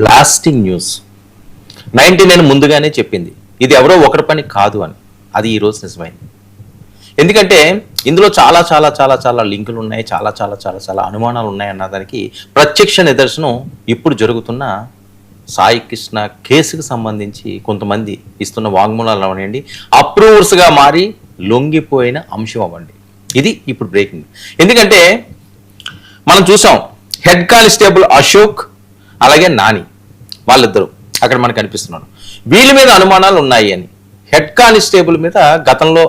Blasting news. 99 ముందుగానే చెప్పింది ఇది ఎవరో ఒకరి పని కాదు అని. అది ఈరోజు నిజమైంది. ఎందుకంటే ఇందులో చాలా చాలా చాలా చాలా లింకులు ఉన్నాయి, చాలా చాలా చాలా చాలా అనుమానాలు ఉన్నాయి అన్నదానికి ప్రత్యక్ష నిదర్శనం ఇప్పుడు జరుగుతున్న సాయి కృష్ణ కేసుకు సంబంధించి కొంతమంది ఇస్తున్న వాంగ్మూలాలు అవనండి, అప్రూవర్స్గా మారి లొంగిపోయిన అంశం అవ్వండి. ఇది ఇప్పుడు బ్రేకింగ్. ఎందుకంటే మనం చూసాం హెడ్ కానిస్టేబుల్ అశోక్ అలాగే నాని వాళ్ళిద్దరూ అక్కడ మనకు కనిపిస్తున్నాడు. వీళ్ళ మీద అనుమానాలు ఉన్నాయి అని. హెడ్ కానిస్టేబుల్ మీద గతంలో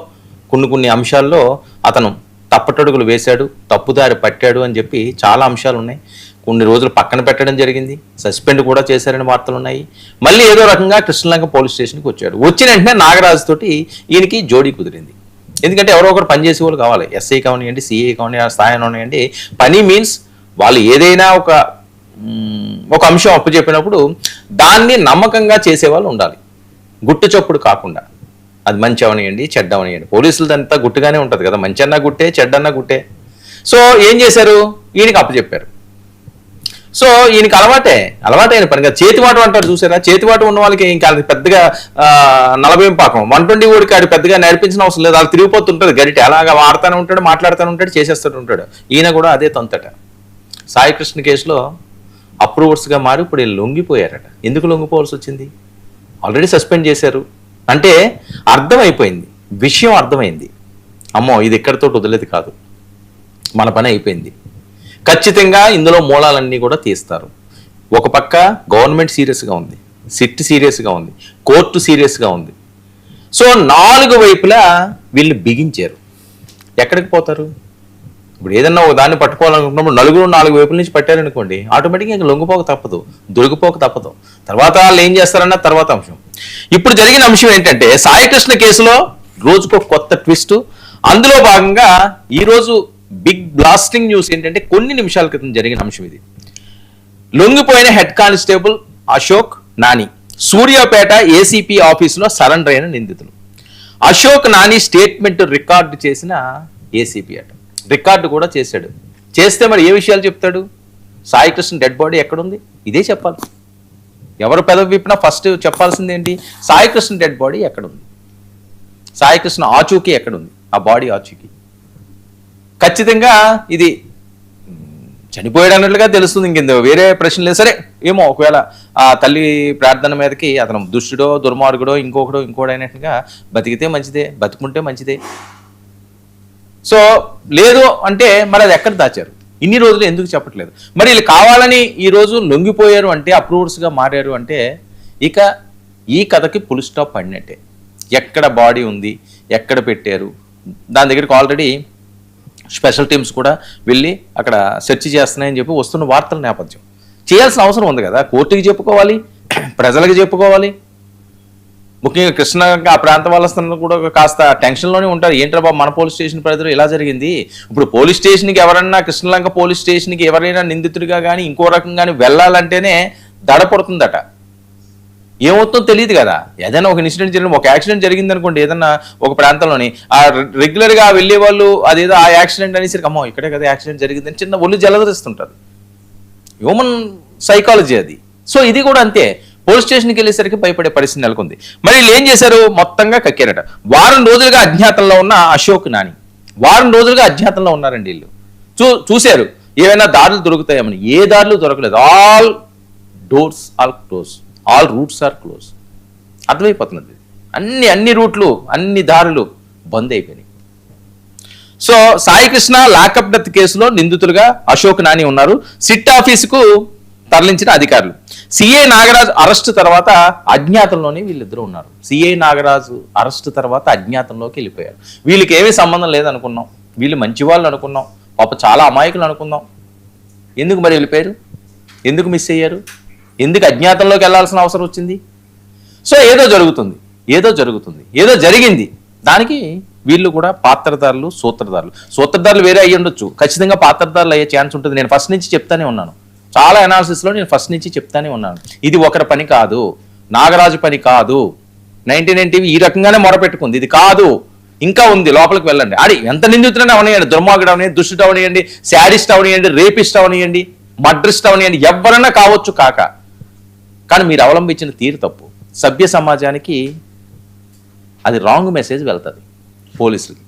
కొన్ని అంశాల్లో అతను తప్పటడుగులు వేశాడు, తప్పుదారి పట్టాడు అని చెప్పి చాలా అంశాలు ఉన్నాయి. కొన్ని రోజులు పక్కన పెట్టడం జరిగింది, సస్పెండ్ కూడా చేశారని వార్తలు ఉన్నాయి. మళ్ళీ ఏదో రకంగా కృష్ణలంక పోలీస్ స్టేషన్కి వచ్చాడు. వచ్చిన వెంటనే నాగరాజు తోటి ఈయనకి జోడీ కుదిరింది. ఎందుకంటే ఎవరో ఒకరు పనిచేసే వాళ్ళు కావాలి, ఎస్ఐ కావనివ్వండి, సిఐ కావనివ్వండి, స్థాయి కావనివ్వండి. పని మీన్స్ వాళ్ళు ఏదైనా ఒక అంశం అప్పచెప్పినప్పుడు దాన్ని నమ్మకంగా చేసేవాళ్ళు ఉండాలి, గుట్టు చప్పుడు కాకుండా. అది మంచి అవనియండి, చెడ్డ అవనియండి. పోలీసులదంతా గుట్టుగానే ఉంటుంది కదా, మంచి అన్నా గుట్టే, చెడ్డన్నా గుట్టే. సో ఏం చేశారు, ఈయనకి అప్పచెప్పారు. సో ఈయనకి అలవాటైన పని కదా. చేతివాటం అంటారు చూసారా, చేతివాటం ఉన్న వాళ్ళకి ఇంకా పెద్దగా 40 పాకం 120 ఓడికి ఆడు పెద్దగా నేర్పించిన అవసరం లేదు. అది తిరిగిపోతుంటుంది గరిటె, అలాగా వాడుతూనే ఉంటాడు, మాట్లాడుతూనే ఉంటాడు, చేసేస్తూ ఉంటాడు. ఈయన కూడా అదే తొంతట. సాయి కృష్ణ కేసులో అప్రూవర్స్గా మారి ఇప్పుడు వీళ్ళు లొంగిపోయారట. ఎందుకు లొంగిపోవాల్సి వచ్చింది? ఆల్రెడీ సస్పెండ్ చేశారు అంటే అర్థమైపోయింది, విషయం అర్థమైంది. అమ్మో ఇది ఎక్కడితో వదిలేది కాదు, మన పని అయిపోయింది. ఖచ్చితంగా ఇందులో మూలాలన్నీ కూడా తీస్తారు. ఒక పక్క గవర్నమెంట్ సీరియస్గా ఉంది, సిట్ సీరియస్గా ఉంది, కోర్టు సీరియస్గా ఉంది. సో 4 వైపులా వీళ్ళు బిగించారు. ఎక్కడికి పోతారు? ఇప్పుడు ఏదన్నా ఒక దాన్ని పట్టుకోవాలనుకున్నప్పుడు 4 వైపుల నుంచి పట్టారనుకోండి, ఆటోమేటిక్గా ఇంకా లొంగిపోక తప్పదు, దొరికిపోక తప్పదు. తర్వాత వాళ్ళు ఏం చేస్తారన్న తర్వాత అంశం. ఇప్పుడు జరిగిన అంశం ఏంటంటే సాయి కృష్ణ కేసులో రోజుకో కొత్త ట్విస్ట్. అందులో భాగంగా ఈరోజు బిగ్ బ్లాస్టింగ్ న్యూస్ ఏంటంటే కొన్ని నిమిషాల క్రితం జరిగిన అంశం ఇది. లొంగిపోయిన head constable Ashok, Nani Suryapet ACP ఆఫీసులో సరెండర్ అయిన నిందితులు. అశోక్, నాని స్టేట్మెంట్ రికార్డు చేసిన ఏసీపీ అట. రికార్డు కూడా చేశాడు. చేస్తే మరి ఏ విషయాలు చెప్తాడు? సాయి కృష్ణ డెడ్ బాడీ ఎక్కడుంది ఇదే చెప్పాలి. ఎవరు పెదవి విప్పినా ఫస్ట్ చెప్పాల్సింది ఏంటి? సాయి కృష్ణ డెడ్ బాడీ ఎక్కడుంది, సాయి కృష్ణ ఆచూకీ ఎక్కడుంది, ఆ బాడీ ఆచూకీ. ఖచ్చితంగా ఇది చనిపోయాడు అన్నట్లుగా తెలుస్తుంది. ఇంకేందో వేరే ప్రశ్న లేదు. సరే ఏమో ఒకవేళ ఆ తల్లి ప్రార్థన మీదకి అతను దుష్టుడో దుర్మార్గుడో ఇంకోడైనట్టుగా బతికితే మంచిదే, బతుకుంటే మంచిదే. సో లేదు అంటే మరి అది ఎక్కడ దాచారు? ఇన్ని రోజులు ఎందుకు చెప్పట్లేదు? మరి వీళ్ళు కావాలని ఈరోజు లొంగిపోయారు అంటే, అప్రూవర్స్గా మారారు అంటే ఇక ఈ కథకి ఫుల్ స్టాప్ పడినట్టే. ఎక్కడ బాడీ ఉంది, ఎక్కడ పెట్టారు, దాని దగ్గరికి ఆల్రెడీ స్పెషల్ టీమ్స్ కూడా వెళ్ళి అక్కడ సెర్చ్ చేస్తున్నాయని చెప్పి వస్తున్న వార్తల నేపథ్యం. చేయాల్సిన అవసరం ఉంది కదా, కోర్టుకి చెప్పుకోవాలి, ప్రజలకు చెప్పుకోవాలి. ముఖ్యంగా కృష్ణ ఆ ప్రాంత వాళ్ళ కూడా కాస్త టెన్షన్లోనే ఉంటారు. ఏంట్రా బాబు మన పోలీస్ స్టేషన్ పరిధిలో ఇలా జరిగింది. ఇప్పుడు పోలీస్ స్టేషన్కి ఎవరన్నా కృష్ణలంక పోలీస్ స్టేషన్కి ఎవరైనా నిందితుడిగా కానీ ఇంకో రకంగానే వెళ్ళాలంటేనే దడపడుతుందట. ఏమవుతుందో తెలియదు కదా. ఏదైనా ఒక ఇన్సిడెంట్ జరిగిన, ఒక యాక్సిడెంట్ జరిగింది అనుకోండి ఏదన్నా ఒక ప్రాంతంలోని, ఆ రెగ్యులర్గా వెళ్ళే వాళ్ళు అదేదో ఆ యాక్సిడెంట్ అనేసరికి అమ్మో ఇక్కడే కదా యాక్సిడెంట్ జరిగిందని చిన్న ఒళ్ళు జలదరిస్తుంటారు. హ్యూమన్ సైకాలజీ అది. సో ఇది కూడా అంతే. పోలీస్ స్టేషన్కి వెళ్ళేసరికి భయపడే పరిస్థితి నెలకొంది. మరి వీళ్ళు ఏం చేశారు? మొత్తంగా కక్కారట. వారం రోజులుగా అజ్ఞాతంలో ఉన్న అశోక్, నాని వారం రోజులుగా అజ్ఞాతంలో ఉన్నారండి. వీళ్ళు చూశారు ఏమైనా దారులు దొరుకుతాయేమని. ఏ దారులు దొరకలేదు. All doors are close, all routes are close. అర్థమైపోతున్నది. అన్ని రూట్లు, అన్ని దారులు బంద్ అయిపోయినాయి. So Sai Krishna lockup death కేసులో నిందితులుగా అశోక్, నాని ఉన్నారు. సిట్ ఆఫీసుకు తరలించిన అధికారులు. సిఐ నాగరాజు అరెస్టు తర్వాత అజ్ఞాతంలోనే వీళ్ళిద్దరూ ఉన్నారు. సిఐ నాగరాజు అరెస్టు తర్వాత అజ్ఞాతంలోకి వెళ్ళిపోయారు. వీళ్ళకి ఏమీ సంబంధం లేదనుకున్నాం, వీళ్ళు మంచి వాళ్ళు అనుకున్నాం, పాప చాలా అమాయకులు అనుకున్నాం. ఎందుకు మరి వెళ్ళిపోయారు? ఎందుకు మిస్ అయ్యారు? ఎందుకు అజ్ఞాతంలోకి వెళ్లాల్సిన అవసరం వచ్చింది? సో ఏదో జరుగుతుంది, ఏదో జరిగింది. దానికి వీళ్ళు కూడా పాత్రధారులు, సూత్రధారులు వేరే అయ్యి ఉండొచ్చు. ఖచ్చితంగా పాత్రధారులు అయ్యే ఛాన్స్ ఉంటుంది. నేను ఫస్ట్ నుంచి చెప్తానే ఉన్నాను, చాలా అనాలిసిస్లో నేను ఫస్ట్ నుంచి చెప్తానే ఉన్నాను. ఇది ఒకరి పని కాదు, నాగరాజు పని కాదు. 99 టీవీ ఈ రకంగానే మొరపెట్టుకుంది. ఇది కాదు, ఇంకా ఉంది, లోపలికి వెళ్ళండి. అది ఎంత నిందితులనే అవనియండి, దుర్మార్గుడు అవనియండి, దుష్టుడు అవనియండి, శాడిస్ట్ అవనియండి, రేపిస్ట్ అవనియండి, మడ్రిస్ట్ అవనియండి, ఎవరన్నా కావచ్చు కాక కానీ మీరు అవలంబించిన తీరు తప్పు. సభ్య సమాజానికి అది రాంగ్ మెసేజ్ వెళ్తుంది. పోలీసులకి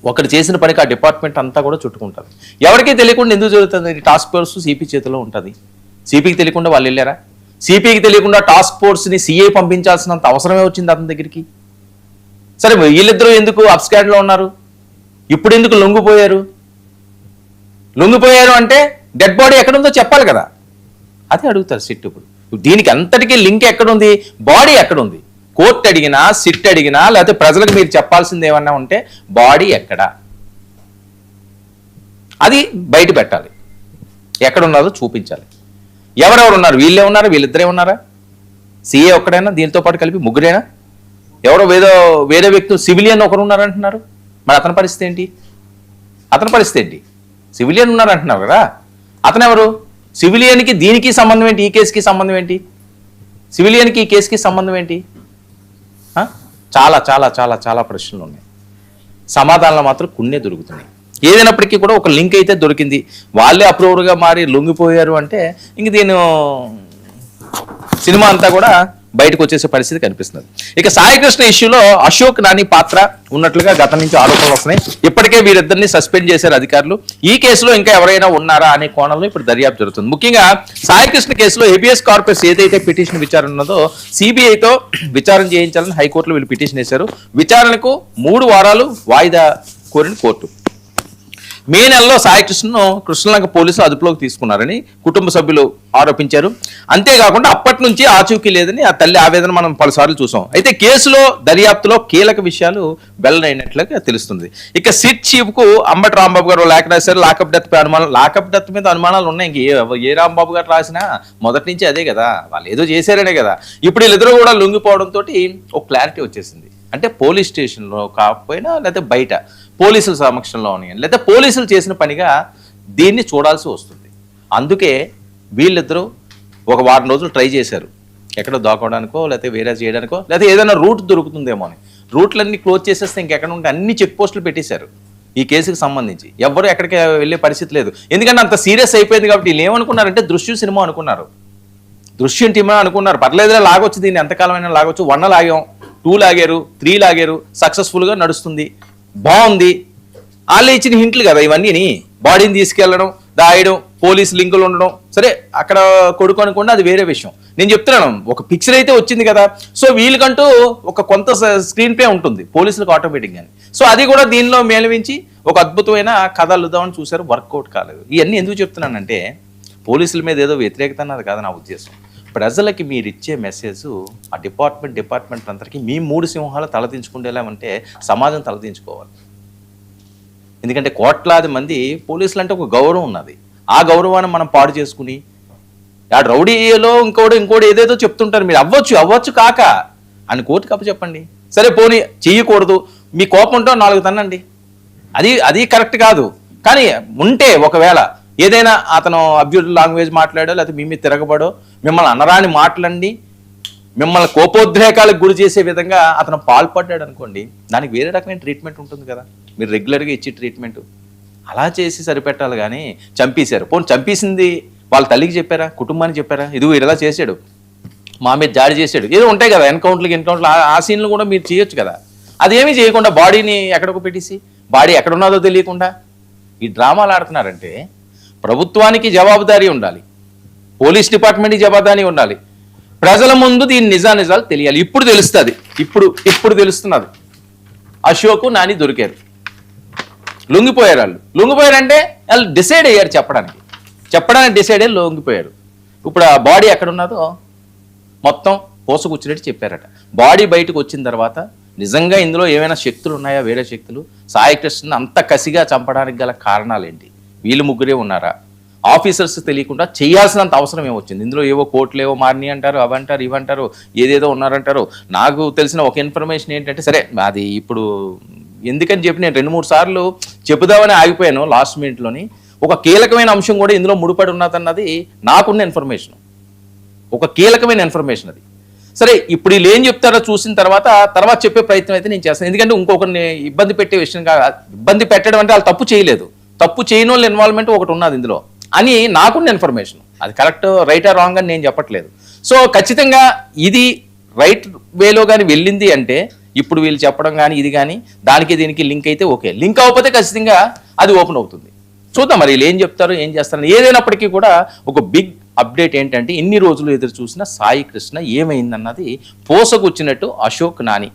ఒకటి చేసిన పనికి ఆ డిపార్ట్మెంట్ అంతా కూడా చుట్టుకుంటుంది. ఎవరికీ తెలియకుండా ఎందుకు జరుగుతుంది? టాస్క్ ఫోర్స్ సిపి చేతిలో ఉంటుంది. సిపికి తెలియకుండా వాళ్ళు వెళ్ళారా? సిపికి తెలియకుండా టాస్క్ ఫోర్స్ని సిఐ పంపించాల్సినంత అవసరమే వచ్చింది అతని దగ్గరికి. సరే, వీళ్ళిద్దరూ ఎందుకు అప్స్కాడ్లో ఉన్నారు? ఇప్పుడు ఎందుకు లొంగిపోయారు? లొంగిపోయారు అంటే డెడ్ బాడీ ఎక్కడుందో చెప్పాలి కదా, అదే అడుగుతారు సిట్. ఇప్పుడు దీనికి అంతటికీ లింక్ ఎక్కడుంది? బాడీ ఎక్కడుంది? కోర్టు అడిగినా, సిట్ అడిగినా, లేకపోతే ప్రజలకు మీరు చెప్పాల్సింది ఏమన్నా ఉంటే బాడీ ఎక్కడ, అది బయట పెట్టాలి. ఎక్కడున్నదో చూపించాలి. ఎవరెవరు ఉన్నారు? వీళ్ళే ఉన్నారా? వీళ్ళిద్దరే ఉన్నారా? సిఏ ఒక్కడైనా? దీనితో పాటు కలిపి ముగ్గురేనా? ఎవరో వేరే వ్యక్తులు సివిలియన్ ఒకరు ఉన్నారంటున్నారు. మరి అతని పరిస్థితి ఏంటి? సివిలియన్ ఉన్నారంటున్నారు కదా, అతను ఎవరు? సివిలియన్కి దీనికి సంబంధం ఏంటి? ఈ కేసుకి సంబంధం ఏంటి? సివిలియన్కి ఈ కేసుకి సంబంధం ఏంటి? చాలా చాలా చాలా చాలా ప్రశ్నలు ఉన్నాయి. సమాధానాలు మాత్రం కొన్నే దొరుకుతున్నాయి. ఏదైనప్పటికీ కూడా ఒక లింక్ అయితే దొరికింది. వాళ్ళే అప్రూవర్గా మారి లొంగిపోయారు అంటే ఇంక దీని సినిమా అంతా కూడా బయటకు వచ్చేసే పరిస్థితి కనిపిస్తుంది. ఇక సాయికృష్ణ ఇష్యూలో అశోక్ నాని పాత్ర ఉన్నట్లుగా గతం నుంచి ఆరోపణలు వస్తున్నాయి. ఇప్పటికే వీరిద్దరిని సస్పెండ్ చేశారు అధికారులు. ఈ కేసులో ఇంకా ఎవరైనా ఉన్నారా అనే కోణంలో ఇప్పుడు దర్యాప్తు జరుగుతుంది. ముఖ్యంగా సాయికృష్ణ కేసులో హెబియస్ కార్పస్ ఏదైతే పిటిషన్ విచారణ ఉన్నదో సిబిఐతో విచారణ చేయించాలని హైకోర్టులో వీళ్ళు పిటిషన్ వేశారు. విచారణకు 3 వారాలు వాయిదా కోరిన కోర్టు మే నెలలో సాయికృష్ణను కృష్ణలంక పోలీసులు అదుపులోకి తీసుకున్నారని కుటుంబ సభ్యులు ఆరోపించారు. అంతేకాకుండా అప్పటి నుంచి ఆచూకీ లేదని ఆ తల్లి ఆవేదన మనం పలుసార్లు చూసాం. అయితే కేసులో దర్యాప్తులో కీలక విషయాలు వెల్లడైనట్లుగా తెలుస్తుంది. ఇక సిట్ చీఫ్ కు అంబటి రాంబాబు గారు లేఖ రాశారు. లాకప్ డెత్ పై అనుమానం, లాకప్ డెత్ మీద అనుమానాలు ఉన్నాయి. ఇంక ఏ రాంబాబు గారు రాసినా మొదటి నుంచి అదే కదా, వాళ్ళు ఏదో చేశారనే కదా. ఇప్పుడు వీళ్ళిద్దరూ కూడా లొంగిపోవడంతో ఒక క్లారిటీ వచ్చేసింది. అంటే పోలీస్ స్టేషన్లో కాకపోయినా లేకపోతే బయట పోలీసుల సమక్షంలో ఉన్నాయని లేదా పోలీసులు చేసిన పనిగా దీన్ని చూడాల్సి వస్తుంది. అందుకే వీళ్ళిద్దరూ ఒక వారం రోజులు ట్రై చేశారు, ఎక్కడో దాక్కోవడానికో లేకపోతే వేరే చేయడానికో, లేకపోతే ఏదైనా రూట్ దొరుకుతుందేమో అని. రూట్లన్నీ క్లోజ్ చేసేస్తే ఇంకెక్కడ ఉంటే అన్ని చెక్ పోస్టులు పెట్టేశారు ఈ కేసుకి సంబంధించి. ఎవ్వరూ ఎక్కడికి వెళ్ళే పరిస్థితి లేదు. ఎందుకంటే అంత సీరియస్ అయిపోయింది కాబట్టి వీళ్ళు ఏమనుకున్నారంటే దృశ్యం సినిమా అనుకున్నారు, దృశ్యం టీమా అనుకున్నారు. పర్లేదులే, లాగొచ్చు, దీన్ని ఎంతకాలమైనా లాగొచ్చు. 1 లాగాం, 2 లాగారు, 3 లాగారు, సక్సెస్ఫుల్గా నడుస్తుంది, బాగుంది. వాళ్ళు ఇచ్చిన హింట్లు కదా ఇవన్నీ. బాడీని తీసుకెళ్లడం, దాయడం, పోలీస్ లింకులు ఉండడం, సరే అక్కడ కొడుకు అనుకోండి, అది వేరే విషయం. నేను చెప్తున్నాను, ఒక పిక్చర్ అయితే వచ్చింది కదా. సో వీళ్ళకంటూ ఒక కొంత స్క్రీన్ ప్లే ఉంటుంది పోలీసులకు ఆటోమేటిక్ గాని. సో అది కూడా దీనిలో మేళవించి ఒక అద్భుతమైన కథ అల్లుదామని చూశారు, వర్కౌట్ కాలేదు. ఇవన్నీ ఎందుకు చెప్తున్నానంటే పోలీసుల మీద ఏదో వ్యతిరేకత అన్నది కాదు నా ఉద్దేశం. ప్రజలకి మీరు ఇచ్చే మెసేజ్ ఆ డిపార్ట్మెంట్ అందరికీ మీ 3 సింహాలు తలదించుకుండేలా అంటే సమాజం తలదించుకోవాలి. ఎందుకంటే కోట్లాది మంది పోలీసులు అంటే ఒక గౌరవం ఉన్నది. ఆ గౌరవాన్ని మనం పాడు చేసుకుని ఆ రౌడీలో ఇంకోటి ఏదేదో చెప్తుంటారు. మీరు అవ్వచ్చు కాక అని కోర్టుకి అప్పచెప్పండి. సరే పోనీ చెయ్యకూడదు, మీ కోపంతో 4 తన్నండి, అది కరెక్ట్ కాదు. కానీ ఉంటే ఒకవేళ ఏదైనా అతను అబ్యూజ్ లాంగ్వేజ్ మాట్లాడో లేకపోతే మీ మీద తిరగబడో, మిమ్మల్ని అనరాని మాటలండి, మిమ్మల్ని కోపోద్రేకాలకు గురి చేసే విధంగా అతను పాల్పడ్డాడు అనుకోండి, దానికి వేరే రకమైన ట్రీట్మెంట్ ఉంటుంది కదా, మీరు రెగ్యులర్గా ఇచ్చే ట్రీట్మెంట్. అలా చేసి సరిపెట్టాలి. కానీ చంపేశారు, పోనీ చంపేసింది వాళ్ళ తల్లికి చెప్పారా, కుటుంబానికి చెప్పారా, ఇదిగో ఇలా చేశాడు, మా మీద జాడి చేశాడు, ఏదో ఉంటాయి కదా ఎన్కౌంటర్లు ఆ సీన్లు కూడా మీరు చేయొచ్చు కదా. అదేమీ చేయకుండా బాడీని ఎక్కడికో పెట్టేసి, బాడీ ఎక్కడున్నదో తెలియకుండా ఈ డ్రామాలు ఆడుతున్నారంటే ప్రభుత్వానికి జవాబుదారీ ఉండాలి, పోలీస్ డిపార్ట్మెంట్కి జవాబుదారీ ఉండాలి, ప్రజల ముందు దీని నిజాలు తెలియాలి. ఇప్పుడు తెలుస్తుంది, ఇప్పుడు తెలుస్తున్నది. అశోక్ నాని దొరికారు, లొంగిపోయారంటే వాళ్ళు డిసైడ్ అయ్యారు, చెప్పడానికి డిసైడ్ అయ్యి లొంగిపోయారు. ఇప్పుడు ఆ బాడీ ఎక్కడున్నదో మొత్తం పోసకూర్చున్నట్టు చెప్పారట. బాడీ బయటకు వచ్చిన తర్వాత నిజంగా ఇందులో ఏమైనా శక్తులు ఉన్నాయా, వేరే శక్తులు సాయికృష్ణ అంత కసిగా చంపడానికి గల కారణాలు ఏంటి? వీళ్ళు ముగ్గురే ఉన్నారా? ఆఫీసర్స్ తెలియకుండా చేయాల్సినంత అవసరం ఏమొచ్చింది? ఇందులో ఏవో కోర్టులు ఏవో మారినాయి అంటారు, అవంటారు, ఇవంటారు, ఏదేదో ఉన్నారంటారు. నాకు తెలిసిన ఒక ఇన్ఫర్మేషన్ ఏంటంటే, సరే అది ఇప్పుడు ఎందుకని చెప్పి నేను 2-3 సార్లు చెబుదామని ఆగిపోయాను లాస్ట్ మినిట్లోని. ఒక కీలకమైన అంశం కూడా ఇందులో ముడిపడి ఉన్నదన్నది నాకున్న ఇన్ఫర్మేషన్, ఒక కీలకమైన ఇన్ఫర్మేషన్ అది. సరే ఇప్పుడు వీళ్ళు ఏం చెప్తారో చూసిన తర్వాత చెప్పే ప్రయత్నం అయితే నేను చేస్తాను. ఎందుకంటే ఇంకొకరిని ఇబ్బంది పెట్టే విషయం కాదు. ఇబ్బంది పెట్టడం అంటే వాళ్ళు తప్పు చేయలేదు, తప్పు చేయని వాళ్ళ ఇన్వాల్వ్మెంట్ ఒకటి ఉన్నది ఇందులో. అని నాకున్న ఇన్ఫర్మేషన్. అది కరెక్ట్ రైట్ ఆర్ రాంగ్ అని నేను చెప్పట్లేదు. సో ఖచ్చితంగా ఇది రైట్ వేలో కానీ వెళ్ళింది అంటే ఇప్పుడు వీళ్ళు చెప్పడం కానీ ఇది కానీ దానికి దీనికి లింక్ అయితే ఓకే, లింక్ అవ్వకపోతే ఖచ్చితంగా అది ఓపెన్ అవుతుంది. చూద్దాం మరి వీళ్ళు ఏం చెప్తారు ఏం చేస్తారు. ఏదైనప్పటికీ కూడా ఒక బిగ్ అప్డేట్ ఏంటంటే ఇన్ని రోజులు ఎదురు చూసిన సాయి కృష్ణ ఏమైందన్నది పోసకొచ్చినట్టు అశోక్ నాని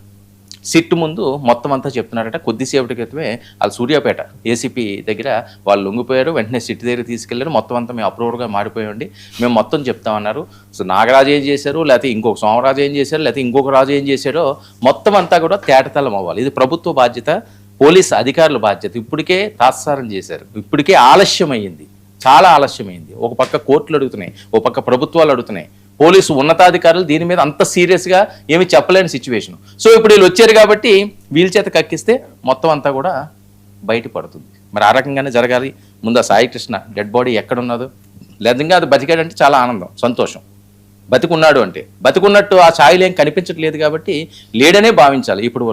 సిట్ ముందు మొత్తం అంతా చెప్తున్నారట. కొద్దిసేపటి క్రితమే వాళ్ళు సూర్యాపేట ఏసీపీ దగ్గర వాళ్ళు లొంగిపోయారు. వెంటనే సిట్ దగ్గర తీసుకెళ్లారు. మొత్తం అంతా మేము అప్రూవర్గా మారిపోయండి, మేము మొత్తం చెప్తామన్నారు. సో నాగరాజు ఏం చేశారు, లేకపోతే ఇంకొక సోమరాజు ఏం చేశారు, లేకపోతే ఇంకొక రాజు ఏం చేశారో మొత్తం అంతా కూడా తేటతలం అవ్వాలి. ఇది ప్రభుత్వ బాధ్యత, పోలీస్ అధికారుల బాధ్యత. ఇప్పటికే తాత్సారం చేశారు, ఇప్పటికే ఆలస్యం అయ్యింది, చాలా ఆలస్యమైంది. ఒక పక్క కోర్టులు అడుగుతున్నాయి, ఒక పక్క ప్రభుత్వాలు అడుగుతున్నాయి, పోలీసు ఉన్నతాధికారులు దీని మీద అంత సీరియస్గా ఏమి చెప్పలేని సిచ్యువేషన్. సో ఇప్పుడు వీళ్ళు వచ్చారు కాబట్టి వీళ్ళ చేత కక్కిస్తే మొత్తం అంతా కూడా బయటపడుతుంది. మరి ఆ రకంగానే జరగాలి. ముందు ఆ సాయి కృష్ణ డెడ్ బాడీ ఎక్కడున్నదో, లేదంగా అది బతికాడంటే చాలా ఆనందం సంతోషం. బతికున్నాడు అంటే బతికున్నట్టు ఆ ఛాయలు ఏం కనిపించట్లేదు కాబట్టి లేడనే భావించాలి ఇప్పుడు వరకు.